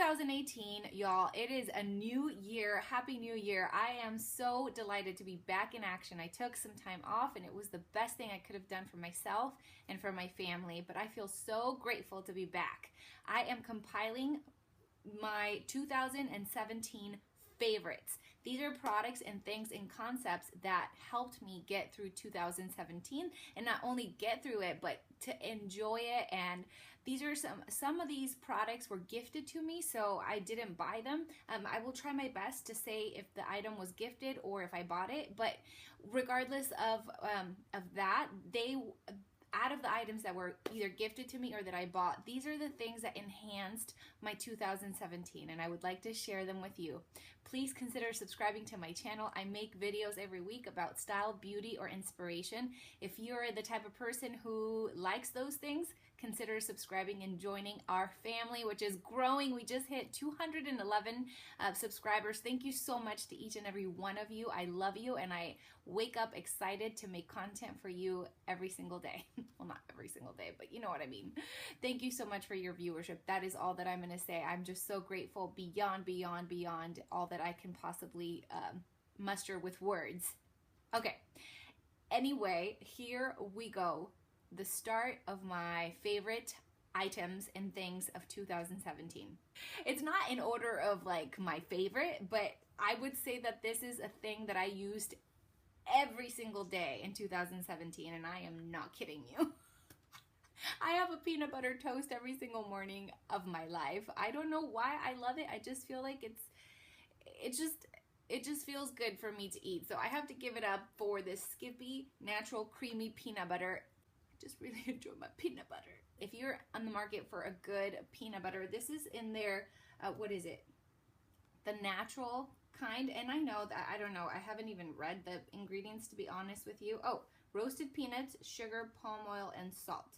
2018, y'all. It is a new year. Happy New Year. I am so delighted to be back in action. I took some time off and it was the best thing I could have done for myself and for my family, but I feel so grateful to be back. I am compiling my 2017 favorites. These are products and things and concepts that helped me get through 2017, and not only get through it, but to enjoy it. And these are some of these products were gifted to me, so I didn't buy them. I will try my best to say if the item was gifted or if I bought it, but regardless of that, out of the items that were either gifted to me or that I bought, these are the things that enhanced my 2017, and I would like to share them with you. Please consider subscribing to my channel. I make videos every week about style, beauty, or inspiration. If you're the type of person who likes those things, consider subscribing and joining our family, which is growing. We just hit 211 subscribers. Thank you so much to each and every one of you. I love you, and I wake up excited to make content for you every single day. Well, not every single day, but you know what I mean. Thank you so much for your viewership. That is all that I'm going to say. I'm just so grateful beyond all that I can possibly muster with words. Okay. Anyway, here we go. The start of my favorite items and things of 2017. It's not in order of like my favorite, but I would say that this is a thing that I used every single day in 2017, and I am not kidding you. I have a peanut butter toast every single morning of my life. I don't know why I love it. I just feel like it just feels good for me to eat. So I have to give it up for this Skippy natural creamy peanut butter. I just really enjoy my peanut butter. If you're on the market for a good peanut butter, this is in their, what is it? The natural kind. And I know that, I don't know, I haven't even read the ingredients to be honest with you. Oh, roasted peanuts, sugar, palm oil, and salt.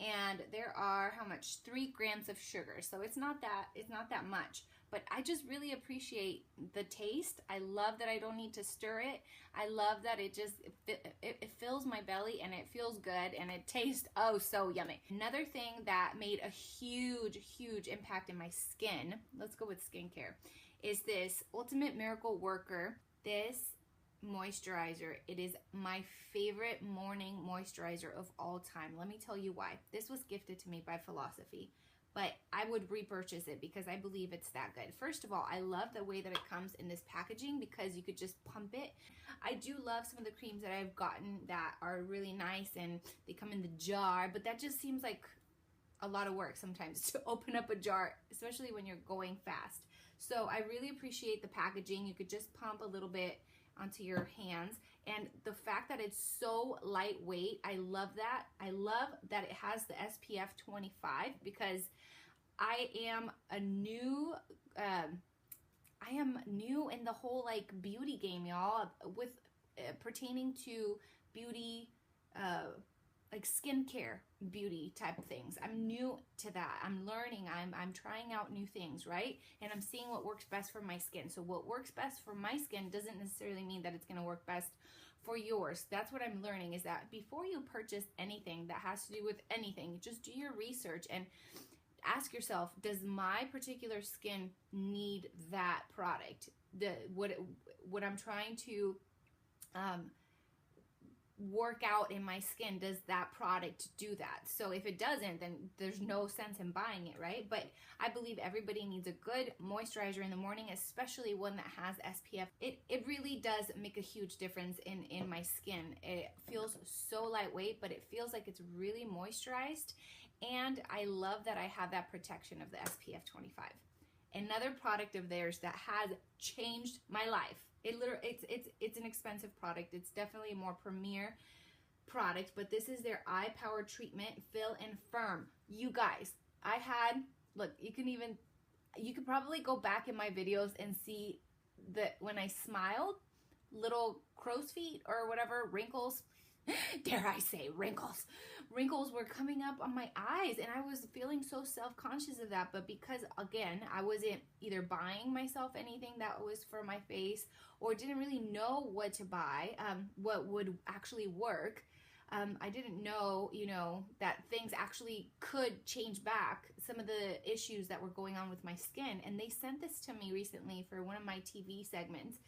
And there are how much? 3 grams of sugar. So it's not that much. But I just really appreciate the taste. I love that I don't need to stir it. I love that it fills my belly and it feels good and it tastes oh so yummy. Another thing that made a huge impact in my skin, let's go with skincare, is this Ultimate Miracle Worker. This moisturizer, it is my favorite morning moisturizer of all time. Let me tell you why. This was gifted to me by Philosophy, but I would repurchase it because I believe it's that good. First of all, I love the way that it comes in this packaging because you could just pump it. I do love some of the creams that I've gotten that are really nice and they come in the jar, but that just seems like a lot of work sometimes to open up a jar, especially when you're going fast. So I really appreciate the packaging. You could just pump a little bit onto your hands, and the fact that it's so lightweight, I love that. I love that it has the SPF 25 because I am new in the whole like beauty game, y'all, with pertaining to beauty, like skincare beauty type of things. I'm new to that. I'm learning. I'm trying out new things, right? And I'm seeing what works best for my skin. So what works best for my skin doesn't necessarily mean that it's going to work best for yours. That's what I'm learning, is that before you purchase anything that has to do with anything, just do your research and ask yourself, does my particular skin need that product? What I'm trying to work out in my skin, does that product do that? So if it doesn't, then there's no sense in buying it, right? But I believe everybody needs a good moisturizer in the morning, especially one that has SPF. It really does make a huge difference in my skin. It feels so lightweight, but it feels like it's really moisturized, and I love that I have that protection of the SPF 25. Another product of theirs that has changed my life. It's an expensive product. It's definitely a more premier product, but this is their eye power treatment, Fill and Firm. You guys, look, you could probably go back in my videos and see that when I smiled, little crow's feet or whatever, wrinkles, dare I say wrinkles were coming up on my eyes, and I was feeling so self-conscious of that. But because again, I wasn't either buying myself anything that was for my face or didn't really know what to buy, what would actually work, I didn't know, that things actually could change back some of the issues that were going on with my skin. And they sent this to me recently for one of my TV segments.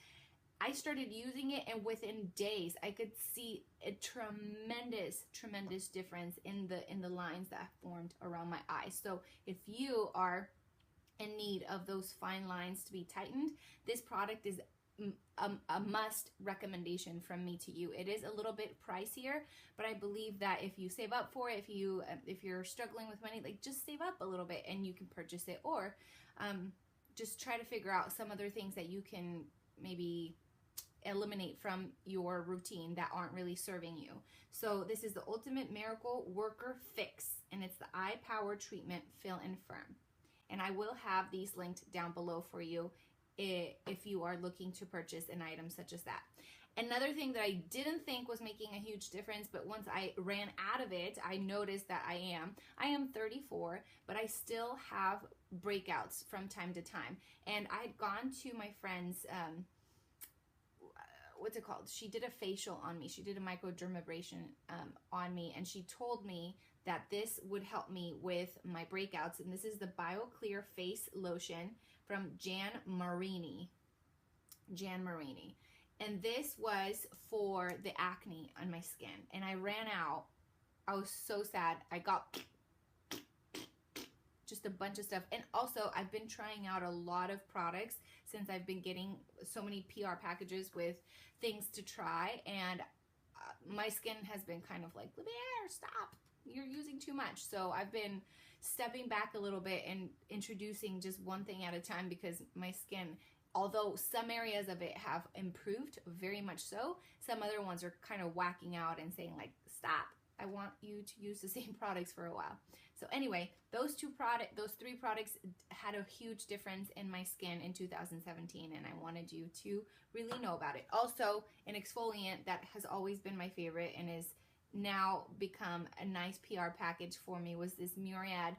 I started using it, and within days I could see a tremendous difference in the lines that formed around my eyes. So if you are in need of those fine lines to be tightened, this product is a must recommendation from me to you. It is a little bit pricier, but I believe that if you save up for it, if you're struggling with money, like, just save up a little bit and you can purchase it, or just try to figure out some other things that you can maybe eliminate from your routine that aren't really serving you. So this is the Ultimate Miracle Worker Fix, and it's the Eye Power Treatment Fill and Firm. And I will have these linked down below for you if you are looking to purchase an item such as that. Another thing that I didn't think was making a huge difference, but once I ran out of it, I noticed that I am 34, but I still have breakouts from time to time. And I had gone to my friend's, what's it called? She did a facial on me. She did a microdermabrasion on me, and she told me that this would help me with my breakouts. And this is the BioClear Face Lotion from Jan Marini. And this was for the acne on my skin. And I ran out. I was so sad. I got just a bunch of stuff. And also, I've been trying out a lot of products since I've been getting so many PR packages with things to try. And my skin has been kind of like, Libier, stop. You're using too much. So I've been stepping back a little bit and introducing just one thing at a time, because my skin, although some areas of it have improved very much so, some other ones are kind of whacking out and saying like, stop. I want you to use the same products for a while. So anyway, those three products had a huge difference in my skin in 2017, and I wanted you to really know about it. Also, an exfoliant that has always been my favorite and is now become a nice PR package for me was this Murad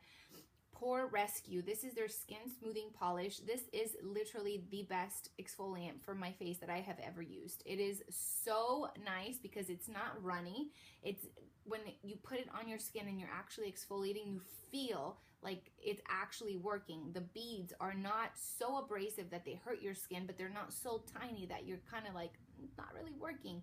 Pore Rescue. This is their skin smoothing polish. This is literally the best exfoliant for my face that I have ever used. It is so nice because it's not runny. It's when you put it on your skin and you're actually exfoliating, you feel like it's actually working. The beads are not so abrasive that they hurt your skin, but they're not so tiny that you're kind of like, not really working.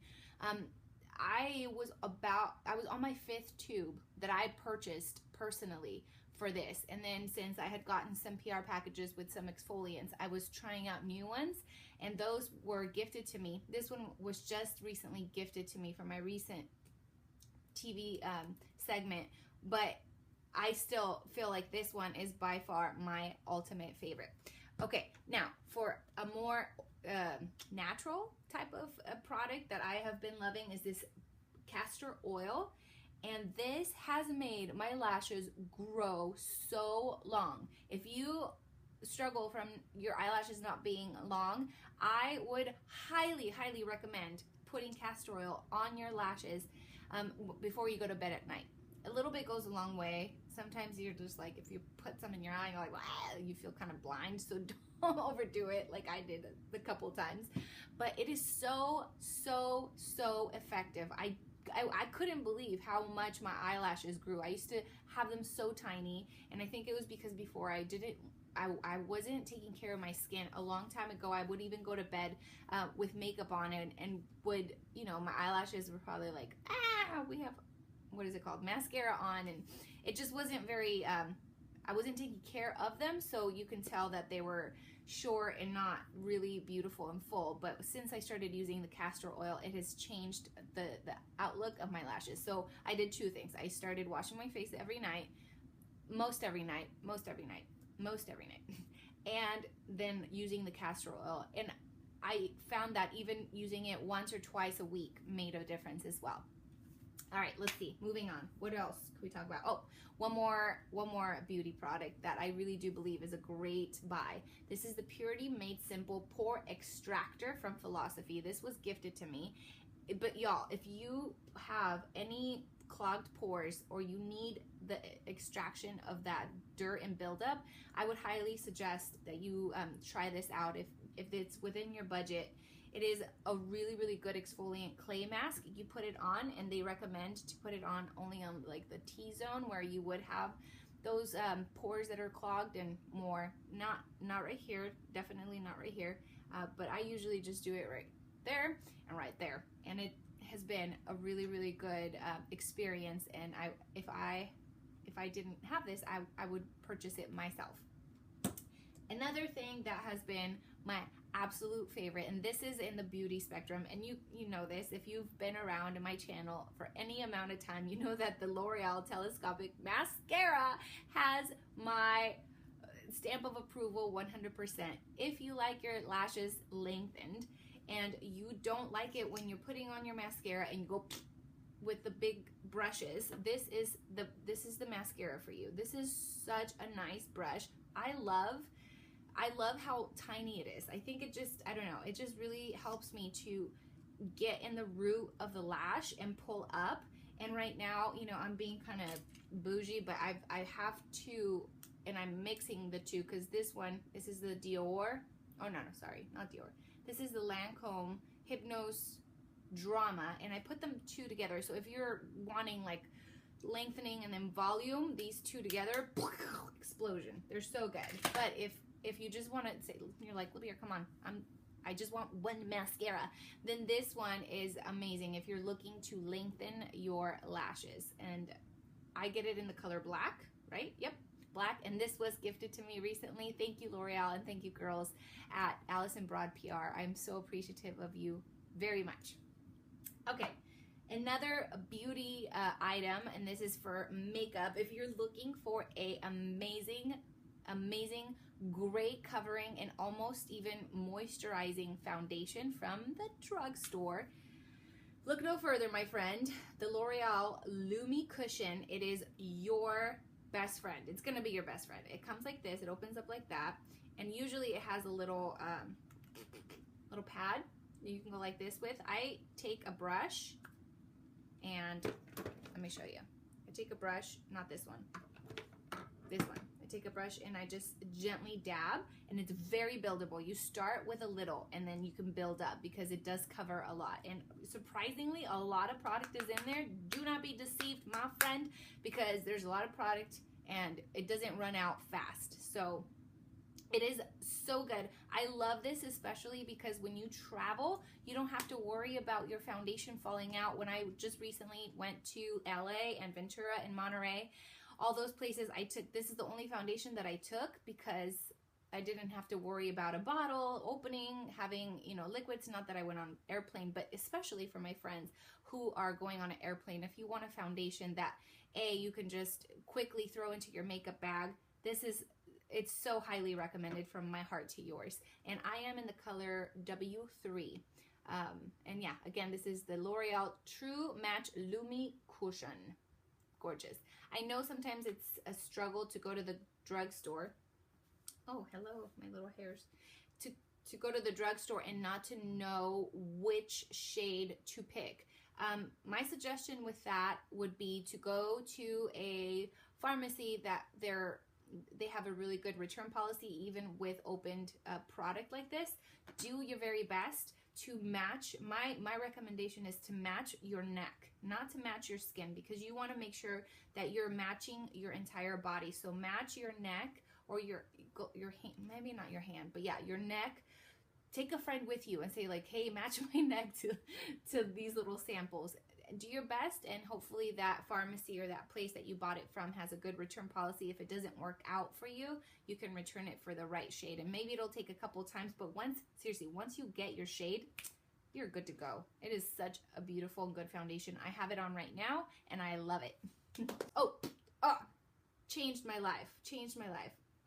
I was on my 5th tube that I purchased personally for this. And then since I had gotten some PR packages with some exfoliants, I was trying out new ones, and those were gifted to me. This one was just recently gifted to me from my recent TV segment, but I still feel like this one is by far my ultimate favorite. Okay, now for a more natural type of product that I have been loving is this castor oil, and this has made my lashes grow so long. If you struggle from your eyelashes not being long, I would highly recommend putting castor oil on your lashes before you go to bed at night. A little bit goes a long way. Sometimes you're just like, if you put some in your eye, you're like, wow, you feel kind of blind, so don't overdo it like I did a couple times. But it is so effective. I couldn't believe how much my eyelashes grew. I used to have them so tiny, and I think it was because before I wasn't taking care of my skin. A long time ago, I would even go to bed with makeup on and would, my eyelashes were probably like, we have, what is it called, mascara on, and it just wasn't very, I wasn't taking care of them, so you can tell that they were short and not really beautiful and full. But since I started using the castor oil, it has changed the outlook of my lashes. So I did 2 things. I started washing my face every night, most every night, and then using the castor oil. And I found that even using it once or twice a week made a difference as well. All right, let's see. Moving on. What else can we talk about? Oh, one more beauty product that I really do believe is a great buy. This is the Purity Made Simple Pore Extractor from Philosophy. This was gifted to me. But y'all, if you have any clogged pores or you need the extraction of that dirt and buildup, I would highly suggest that you try this out if it's within your budget. It is a really, really good exfoliant clay mask. You put it on, and they recommend to put it on only on like the T-zone where you would have those pores that are clogged and more. Not right here, definitely not right here. But I usually just do it right there and right there. And it has been a really, really good experience. And if I didn't have this, I would purchase it myself. Another thing that has been my absolute favorite, and this is in the beauty spectrum, and you know this, if you've been around in my channel for any amount of time, you know that the L'Oreal Telescopic Mascara has my stamp of approval 100%. If you like your lashes lengthened and you don't like it when you're putting on your mascara and you go with the big brushes, this is the mascara for you. This is such a nice brush. I love how tiny it is. I think it just, I don't know, it just really helps me to get in the root of the lash and pull up. And right now, you know, I'm being kind of bougie, but I have two, and I'm mixing the two, because this is the Dior. Oh, no, sorry, not Dior. This is the Lancome Hypnose Drama, and I put them two together. So if you're wanting like lengthening and then volume, these two together, explosion. They're so good. But if you just want to say, you're like, Libier, come on, I just want one mascara, then this one is amazing if you're looking to lengthen your lashes. And I get it in the color black, right? Yep, black. And this was gifted to me recently. Thank you, L'Oreal, and thank you, girls at Allison Broad PR. I'm so appreciative of you very much. Okay, another beauty item, and this is for makeup. If you're looking for a amazing, great covering and almost even moisturizing foundation from the drugstore, look no further, my friend. The L'Oreal Lumi Cushion. It is your best friend. It's gonna be your best friend. It comes like this. It opens up like that, and usually it has a little pad you can go like this with. I take a brush, and let me show you. I take a brush, not this one, this one. I take a brush and I just gently dab, and it's very buildable. You start with a little and then you can build up because it does cover a lot. And surprisingly, a lot of product is in there. Do not be deceived, my friend, because there's a lot of product and it doesn't run out fast. So it is so good. I love this especially because when you travel, you don't have to worry about your foundation falling out. When I just recently went to LA and Ventura and Monterey, all those places, I took, this is the only foundation that I took because I didn't have to worry about a bottle opening, having, you know, liquids. Not that I went on an airplane, but especially for my friends who are going on an airplane, if you want a foundation that you can just quickly throw into your makeup bag, it's so highly recommended from my heart to yours. And I am in the color W3. And yeah, again, this is the L'Oreal True Match Lumi Cushion. Gorgeous. I know sometimes it's a struggle to go to the drugstore. Oh, hello, my little hairs. To go to the drugstore and not to know which shade to pick. My suggestion with that would be to go to a pharmacy that they have a really good return policy, even with opened product like this. Do your very best to match. My recommendation is to match your neck, not to match your skin, because you want to make sure that you're matching your entire body. So match your neck or your hand, maybe not your hand, but yeah, your neck. Take a friend with you and say like, hey, match my neck to these little samples. Do your best, and hopefully that pharmacy or that place that you bought it from has a good return policy. If it doesn't work out for you, you can return it for the right shade. And maybe it'll take a couple times, but once you get your shade, you're good to go. It is such a beautiful and good foundation. I have it on right now and I love it. Changed my life.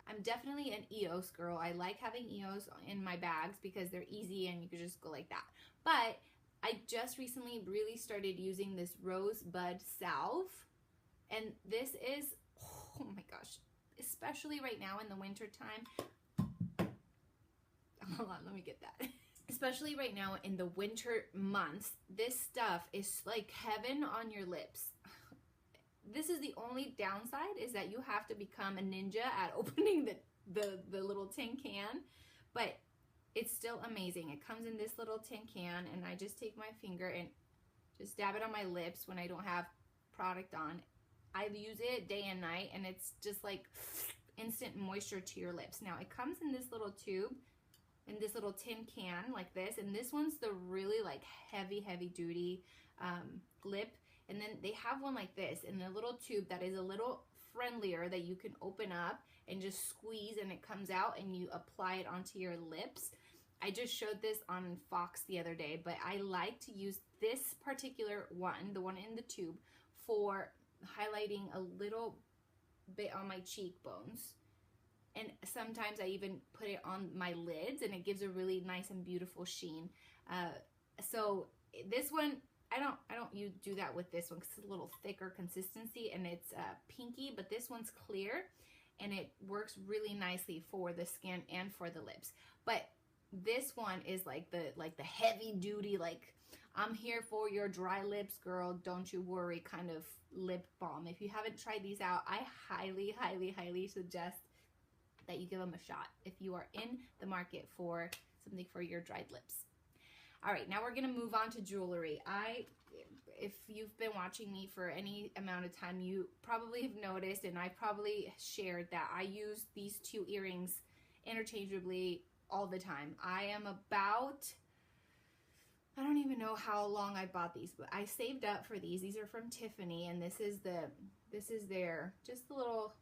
I'm definitely an EOS girl. I like having EOS in my bags because they're easy and you can just go like that. But I just recently really started using this Rosebud Salve, and this is, oh my gosh, especially right now in the winter time. Hold on, let me get that. Especially right now in the winter months, this stuff is like heaven on your lips. This is the only downside, is that you have to become a ninja at opening the little tin can, but it's still amazing. It comes in this little tin can, and I just take my finger and just dab it on my lips when I don't have product on. I use it day and night, and it's just like instant moisture to your lips. Now, it comes in this little tube, in this little tin can like this, and this one's the really like heavy duty lip. And then they have one like this in a little tube that is a little friendlier, that you can open up and just squeeze and it comes out and you apply it onto your lips. I just showed this on Fox the other day, but I like to use this particular one, the one in the tube, for highlighting a little bit on my cheekbones. And sometimes I even put it on my lids, and it gives a really nice and beautiful sheen. So this one, I don't do that with this one because it's a little thicker consistency, and it's pinky, but this one's clear, and it works really nicely for the skin and for the lips. But this one is like the heavy duty, like, I'm here for your dry lips, girl, don't you worry kind of lip balm. If you haven't tried these out, I highly suggest that you give them a shot if you are in the market for something for your dried lips. All right, now we're gonna move on to jewelry. If you've been watching me for any amount of time, you probably have noticed, and I probably shared, that I use these two earrings interchangeably all the time. I am about, I don't even know how long I bought these, but I saved up for these. These are from Tiffany, and this is their just a little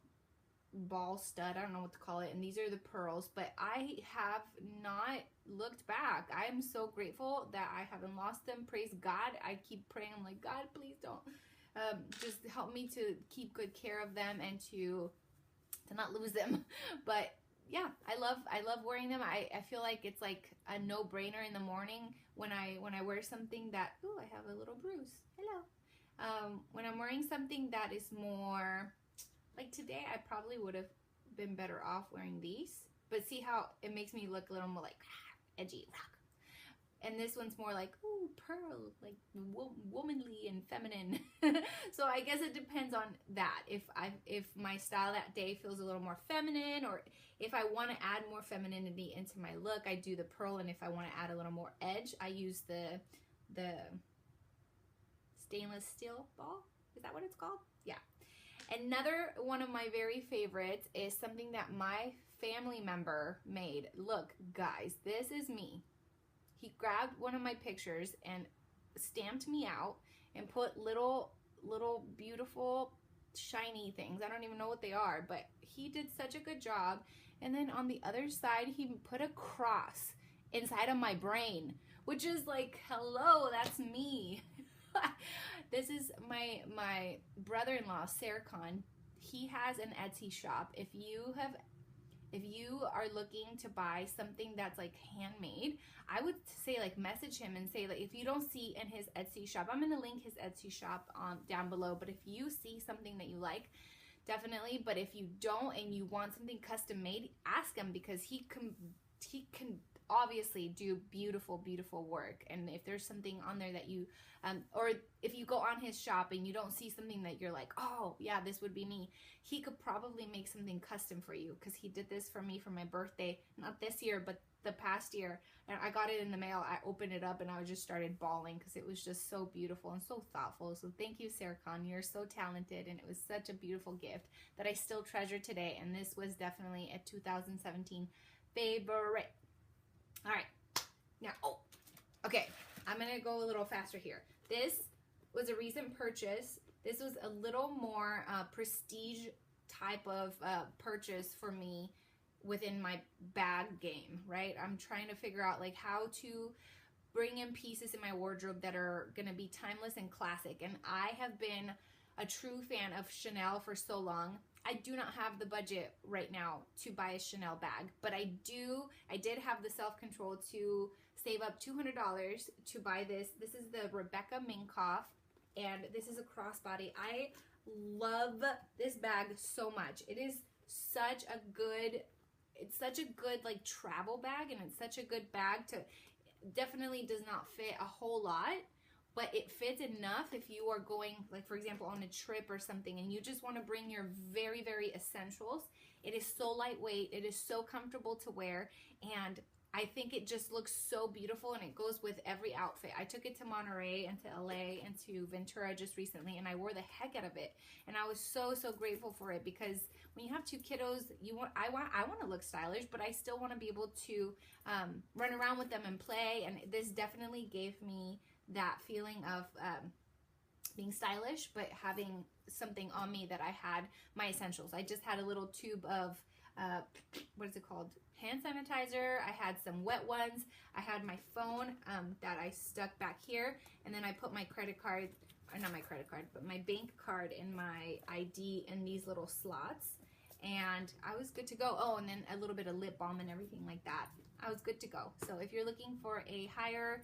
ball stud, I don't know what to call it, and these are the pearls. But I have not looked back. I am so grateful that I haven't lost them. Praise God. I keep praying, I'm like, God, please don't just help me to keep good care of them and to not lose them. But yeah, I love wearing them. I feel like it's like a no-brainer in the morning when I wear something that, ooh, I have a little bruise, hello, when I'm wearing something that is more like today, I probably would have been better off wearing these, but see how it makes me look a little more like edgy, rock. And this one's more like, ooh, pearl, like womanly and feminine. So I guess it depends on that. If my style that day feels a little more feminine, or if I want to add more femininity into my look, I do the pearl. And if I want to add a little more edge, I use the stainless steel ball. Is that what it's called? Yeah. Another one of my very favorites is something that my family member made. Look, guys, this is me. He grabbed one of my pictures and stamped me out and put little beautiful shiny things. I don't even know what they are, but he did such a good job. And then on the other side, he put a cross inside of my brain, which is like, hello, that's me. This is my brother-in-law, Serkan. He has an Etsy shop. If you are looking to buy something that's like handmade, I would say like message him and say, like, if you don't see in his Etsy shop, I'm going to link his Etsy shop down below, but if you see something that you like, definitely. But if you don't and you want something custom made, ask him, because he can obviously do beautiful work. And if there's something on there that you or if you go on his shop and you don't see something that you're like, oh yeah, this would be me, he could probably make something custom for you, because he did this for me for my birthday, not this year but the past year, and I got it in the mail. I opened it up and I just started bawling because it was just so beautiful and so thoughtful. So thank you, Serkan. You're so talented, and it was such a beautiful gift that I still treasure today, and this was definitely a 2017 favorite. All right, now, okay, I'm going to go a little faster here. This was a recent purchase. This was a little more prestige type of purchase for me within my bag game, right? I'm trying to figure out like how to bring in pieces in my wardrobe that are going to be timeless and classic. And I have been a true fan of Chanel for so long. I do not have the budget right now to buy a Chanel bag, but I did have the self-control to save up $200 to buy this. This is the Rebecca Minkoff, and this is a crossbody. I love this bag so much. It is such a good, like travel bag, and it's such a good bag to, definitely does not fit a whole lot, but it fits enough if you are going, like for example, on a trip or something, and you just want to bring your very essentials. It is so lightweight. It is so comfortable to wear, and I think it just looks so beautiful, and it goes with every outfit. I took it to Monterey and to LA and to Ventura just recently, and I wore the heck out of it. And I was so, so grateful for it, because when you have two kiddos, I want to look stylish, but I still want to be able to run around with them and play. And this definitely gave me that feeling of being stylish, but having something on me that I had my essentials. I just had a little tube of what is it called? Hand sanitizer. I had some wet ones. I had my phone that I stuck back here, and then I put my credit card, or not my credit card, but my bank card and my ID in these little slots, and I was good to go. Oh, and then a little bit of lip balm and everything like that. I was good to go. So if you're looking for a higher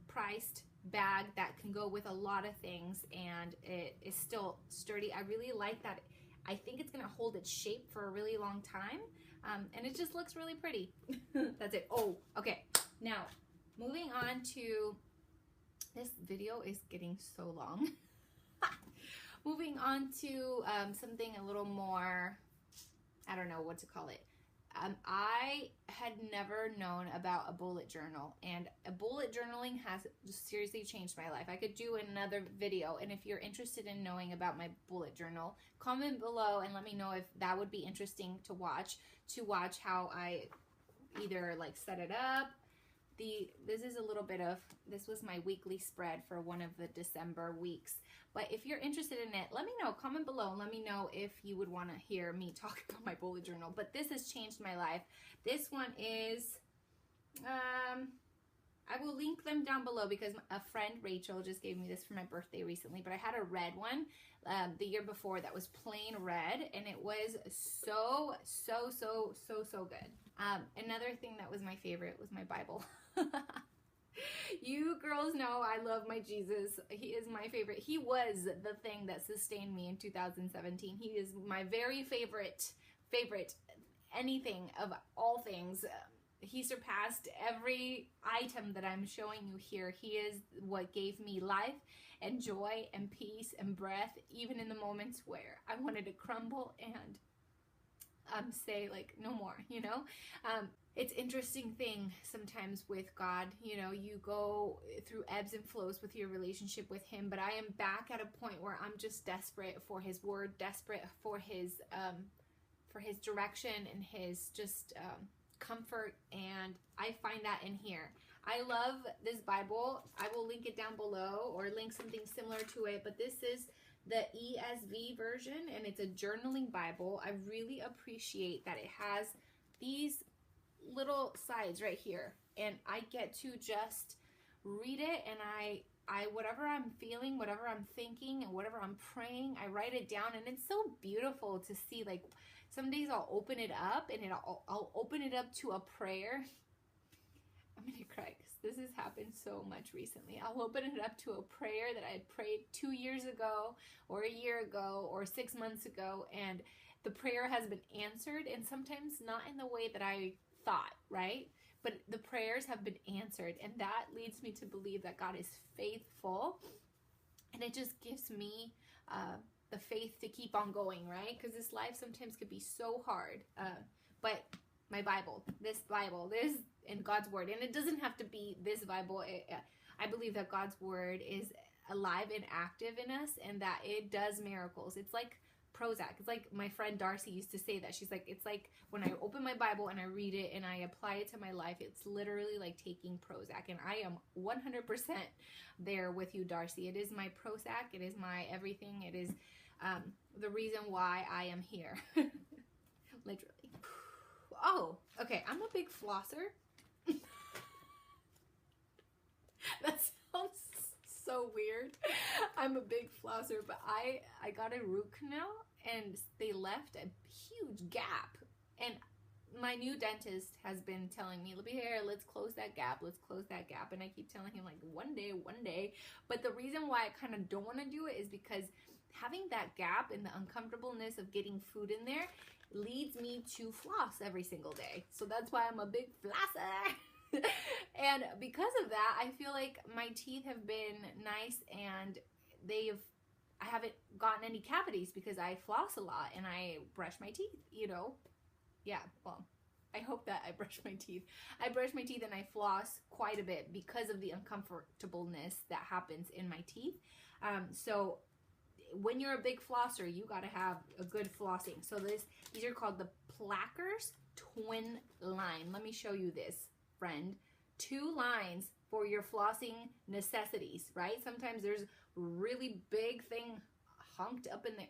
priced bag that can go with a lot of things and it is still sturdy, I really like that. I think it's gonna hold its shape for a really long time, and it just looks really pretty. That's it. Oh, okay. Now, moving on to, this video is getting so long. Moving on to something a little more, I don't know what to call it. I had never known about a bullet journal, and bullet journaling has just seriously changed my life. I could do another video, and if you're interested in knowing about my bullet journal, comment below and let me know if that would be interesting to watch how I either like set it up. This is a little bit of, this was my weekly spread for one of the December weeks. But if you're interested in it, let me know. Comment below and let me know if you would want to hear me talk about my bullet journal. But this has changed my life. This one is, I will link them down below because a friend, Rachel, just gave me this for my birthday recently. But I had a red one the year before that was plain red, and it was so good. Another thing that was my favorite was my Bible. You girls know I love my Jesus. He is my favorite. He was the thing that sustained me in 2017. He is my very favorite anything of all things. He surpassed every item that I'm showing you here. He is what gave me life and joy and peace and breath, even in the moments where I wanted to crumble and say like no more, you know. It's interesting thing sometimes with God, you know, you go through ebbs and flows with your relationship with him, but I am back at a point where I'm just desperate for his word, desperate for his direction and his just comfort, and I find that in here. I love this Bible. I will link it down below or link something similar to it, but this is the ESV version, and it's a journaling Bible. I really appreciate that it has these little sides right here, and I get to just read it, and I whatever I'm feeling, whatever I'm thinking, and whatever I'm praying, I write it down, and it's so beautiful to see. Like some days I'll open it up, and I'll open it up to a prayer. I'm gonna cry because this has happened so much recently. I'll open it up to a prayer that I had prayed 2 years ago, or a year ago, or 6 months ago, and the prayer has been answered, and sometimes not in the way that I thought, right? But the prayers have been answered, and that leads me to believe that God is faithful, and it just gives me the faith to keep on going, right? Because this life sometimes could be so hard, but my Bible, this and God's word, and it doesn't have to be this Bible. I believe that God's word is alive and active in us, and that it does miracles. It's like Prozac. It's like my friend Darcy used to say that. She's like, it's like when I open my Bible and I read it and I apply it to my life, it's literally like taking Prozac. And I am 100% there with you, Darcy. It is my Prozac. It is my everything. It is the reason why I am here. Literally. Oh, okay. I'm a big flosser. That sounds so weird. I'm a big flosser, but I got a root canal and they left a huge gap. And my new dentist has been telling me, Libier, let's close that gap. Let's close that gap. And I keep telling him like one day. But the reason why I kind of don't want to do it is because having that gap and the uncomfortableness of getting food in there leads me to floss every single day. So that's why I'm a big flosser. And because of that, I feel like my teeth have been nice, and I haven't gotten any cavities because I floss a lot and I brush my teeth, you know. Yeah, well, I hope that I brush my teeth. I brush my teeth and I floss quite a bit because of the uncomfortableness that happens in my teeth. So when you're a big flosser, you got to have a good flossing. So these are called the Plackers Twin Line. Let me show you this, friend. 2 lines for your flossing necessities, right? Sometimes there's really big thing hunked up in there,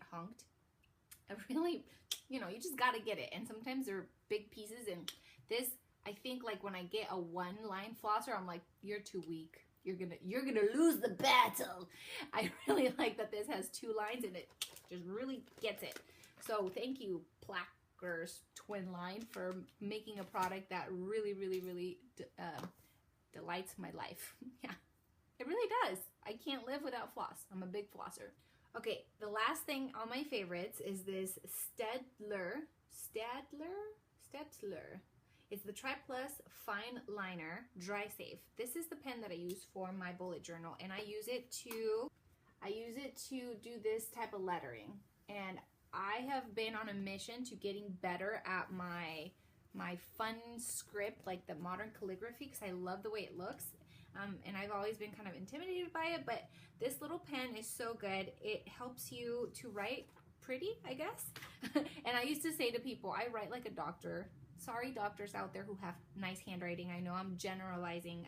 a really, you know, you just got to get it. And sometimes they're big pieces. And this, I think, like when I get a 1-line flosser, I'm like, you're too weak. You're gonna lose the battle. I really like that this has 2 lines and it just really gets it. So thank you, Plackers Twin Line, for making a product that really, really, really delights my life. Yeah, it really does. I can't live without floss. I'm a big flosser. Okay, the last thing on my favorites is this Staedtler. It's the Tri Plus Fine Liner Dry Safe. This is the pen that I use for my bullet journal, and I use it to do this type of lettering. And I have been on a mission to getting better at my fun script, like the modern calligraphy, because I love the way it looks. And I've always been kind of intimidated by it, but this little pen is so good. It helps you to write pretty, I guess. And I used to say to people, I write like a doctor. Sorry, doctors out there who have nice handwriting. I know I'm generalizing,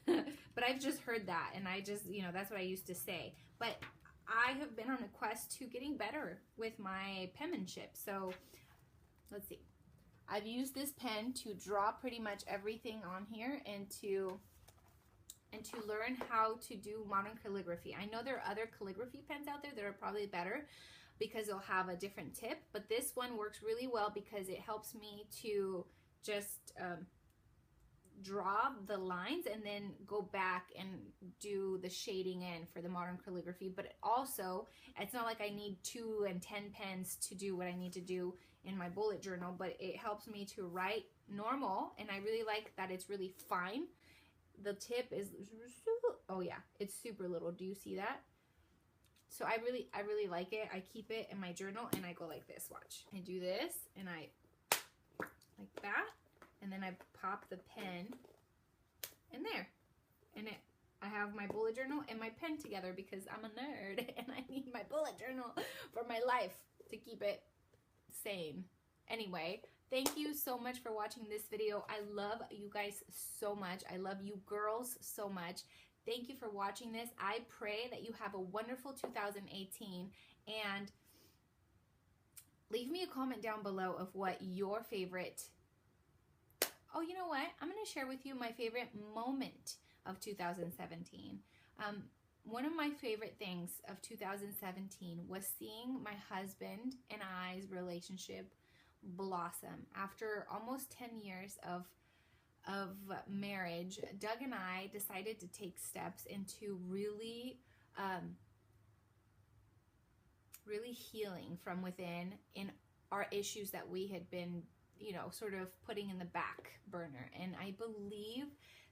but I've just heard that, and I just, you know, that's what I used to say. But I have been on a quest to getting better with my penmanship. So let's see. I've used this pen to draw pretty much everything on here and to learn how to do modern calligraphy. I know there are other calligraphy pens out there that are probably better because they'll have a different tip, but this one works really well because it helps me to just draw the lines and then go back and do the shading in for the modern calligraphy. But also, it's not like I need 2 and 10 pens to do what I need to do in my bullet journal, but it helps me to write normal, and I really like that it's really fine. The tip is, oh yeah, it's super little. Do you see that? So I really like it. I keep it in my journal and I go like this, watch. I do this and I, like that, and then I pop the pen in there. And I have my bullet journal and my pen together because I'm a nerd and I need my bullet journal for my life to keep it sane. Anyway, thank you so much for watching this video. I love you guys so much. I love you girls so much. Thank you for watching this. I pray that you have a wonderful 2018, and leave me a comment down below of what your favorite, oh, you know what? I'm going to share with you my favorite moment of 2017. One of my favorite things of 2017 was seeing my husband and I's relationship blossom. After almost 10 years of marriage, Doug and I decided to take steps into really healing from within in our issues that we had been, you know, sort of putting in the back burner. And I believe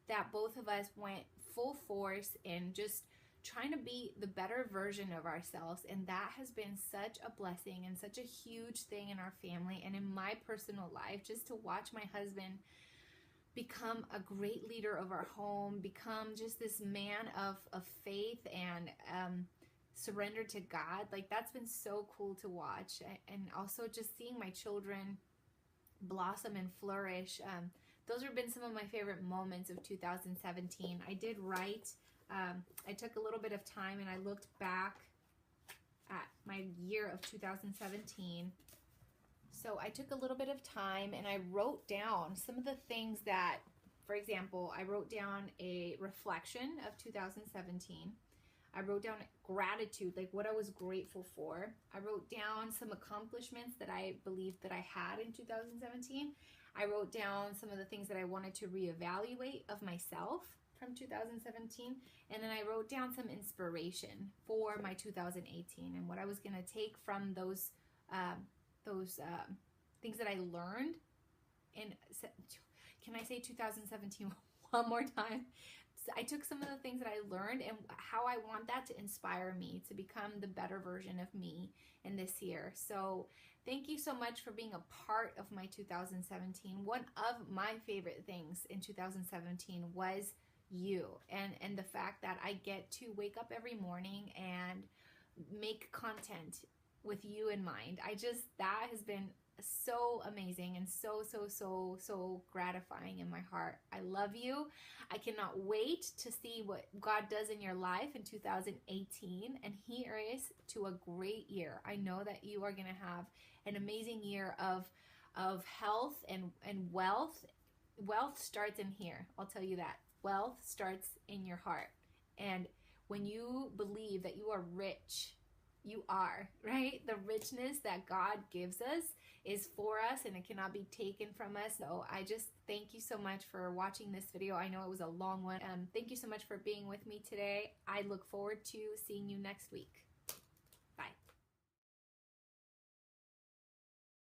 that both of us went full force in just trying to be the better version of ourselves, and that has been such a blessing and such a huge thing in our family and in my personal life, just to watch my husband become a great leader of our home, become just this man of faith and surrender to God. Like, that's been so cool to watch. And also just seeing my children blossom and flourish. Those have been some of my favorite moments of 2017. I did write, I took a little bit of time and I looked back at my year of 2017. So I took a little bit of time and I wrote down some of the things that, for example, I wrote down a reflection of 2017. I wrote down gratitude, like what I was grateful for. I wrote down some accomplishments that I believed that I had in 2017. I wrote down some of the things that I wanted to reevaluate of myself from 2017. And then I wrote down some inspiration for my 2018 and what I was going to take from those things that I learned in, can I say 2017 one more time? I took some of the things that I learned and how I want that to inspire me to become the better version of me in this year. So thank you so much for being a part of my 2017. One of my favorite things in 2017 was you, and the fact that I get to wake up every morning and make content with you in mind. That has been so amazing and so gratifying in my heart. I love you. I cannot wait to see what God does in your life in 2018, and here is to a great year. I know that you are going to have an amazing year of health and wealth. Wealth starts in here. I'll tell you that. Wealth starts in your heart. And when you believe that you are rich, you are, right? The richness that God gives us is for us and it cannot be taken from us. So I just thank you so much for watching this video. I know it was a long one. Thank you so much for being with me today. I look forward to seeing you next week.